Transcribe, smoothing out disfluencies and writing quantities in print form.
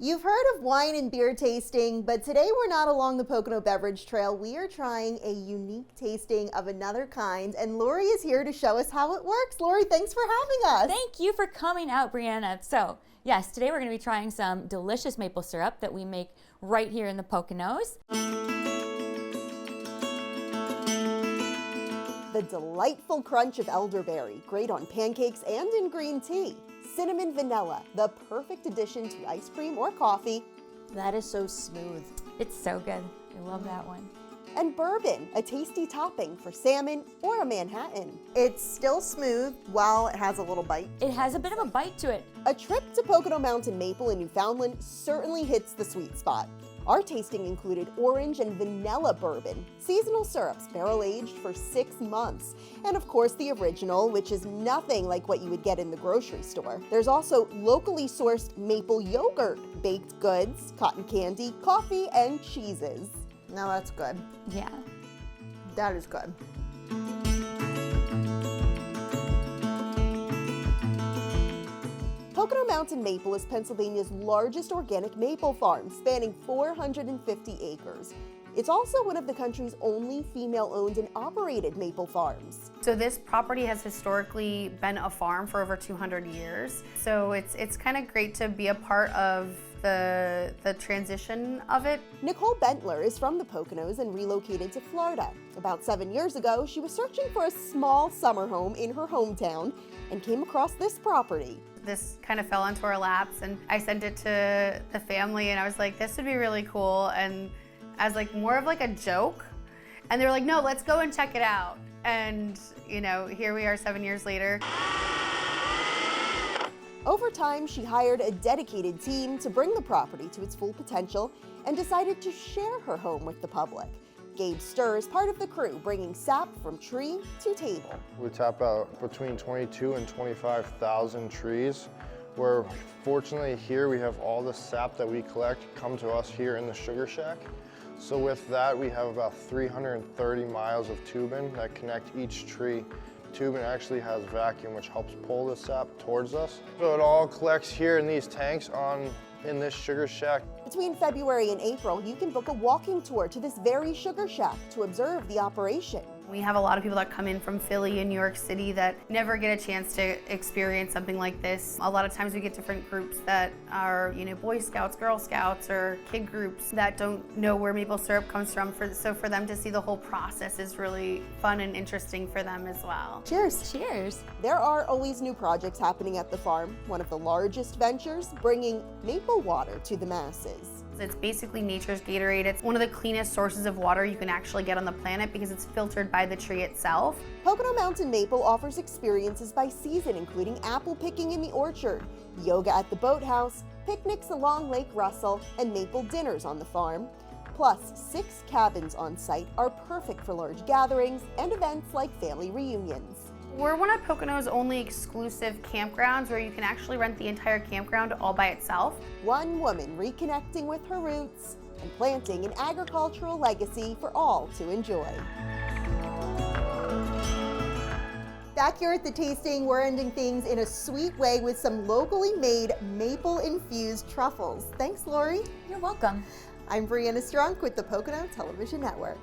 You've heard of wine and beer tasting, but today we're not along the Pocono Beverage Trail. We are trying a unique tasting of another kind, and Lori is here to show us how it works. Lori, thanks for having us. Thank you for coming out, Brianna. So, yes, today we're going to be trying some delicious maple syrup that we make right here in the Poconos. The delightful crunch of elderberry, great on pancakes and in green tea. Cinnamon vanilla, the perfect addition to ice cream or coffee. That is so smooth. It's so good. I love that one. And bourbon, a tasty topping for salmon or a Manhattan. It's still smooth while it has a little bite. It has a bit of a bite to it. A trip to Pocono Mountain Maple in Newfoundland certainly hits the sweet spot. Our tasting included orange and vanilla bourbon, seasonal syrups barrel-aged for 6 months, and of course the original, which is nothing like what you would get in the grocery store. There's also locally sourced maple yogurt, baked goods, cotton candy, coffee, and cheeses. Now that's good. Yeah. That is good. Pocono Mountain Maple is Pennsylvania's largest organic maple farm, spanning 450 acres. It's also one of the country's only female-owned and operated maple farms. So this property has historically been a farm for over 200 years. So it's kind of great to be a part of the transition of it. Nicole Bentler is from the Poconos and relocated to Florida. About 7 years ago, she was searching for a small summer home in her hometown and came across this property. This kind of fell into our laps, and I sent it to the family, and I was like, this would be really cool, and as like more of like a joke. And they were like, no, let's go and check it out. And you know, here we are 7 years later. Over time, she hired a dedicated team to bring the property to its full potential and decided to share her home with the public. Gabe Sturr is part of the crew, bringing sap from tree to table. We tap out between 22 and 25,000 trees, where fortunately here we have all the sap that we collect come to us here in the sugar shack. So with that, we have about 330 miles of tubing that connect each tree. Tubing actually has vacuum, which helps pull the sap towards us. So it all collects here in these tanks in this sugar shack. Between February and April, you can book a walking tour to this very sugar shack to observe the operation. We have a lot of people that come in from Philly and New York City that never get a chance to experience something like this. A lot of times we get different groups that are, you know, Boy Scouts, Girl Scouts, or kid groups that don't know where maple syrup comes from. So for them to see the whole process is really fun and interesting for them as well. Cheers. Cheers. There are always new projects happening at the farm. One of the largest ventures, bringing maple water to the masses. It's basically nature's Gatorade. It's one of the cleanest sources of water you can actually get on the planet because it's filtered by the tree itself. Pocono Mountain Maple offers experiences by season, including apple picking in the orchard, yoga at the boathouse, picnics along Lake Russell, and maple dinners on the farm. Plus, 6 cabins on site are perfect for large gatherings and events like family reunions. We're one of Pocono's only exclusive campgrounds where you can actually rent the entire campground all by itself. One woman reconnecting with her roots and planting an agricultural legacy for all to enjoy. Back here at the tasting, we're ending things in a sweet way with some locally made maple-infused truffles. Thanks, Lori. You're welcome. I'm Brianna Strunk with the Pocono Television Network.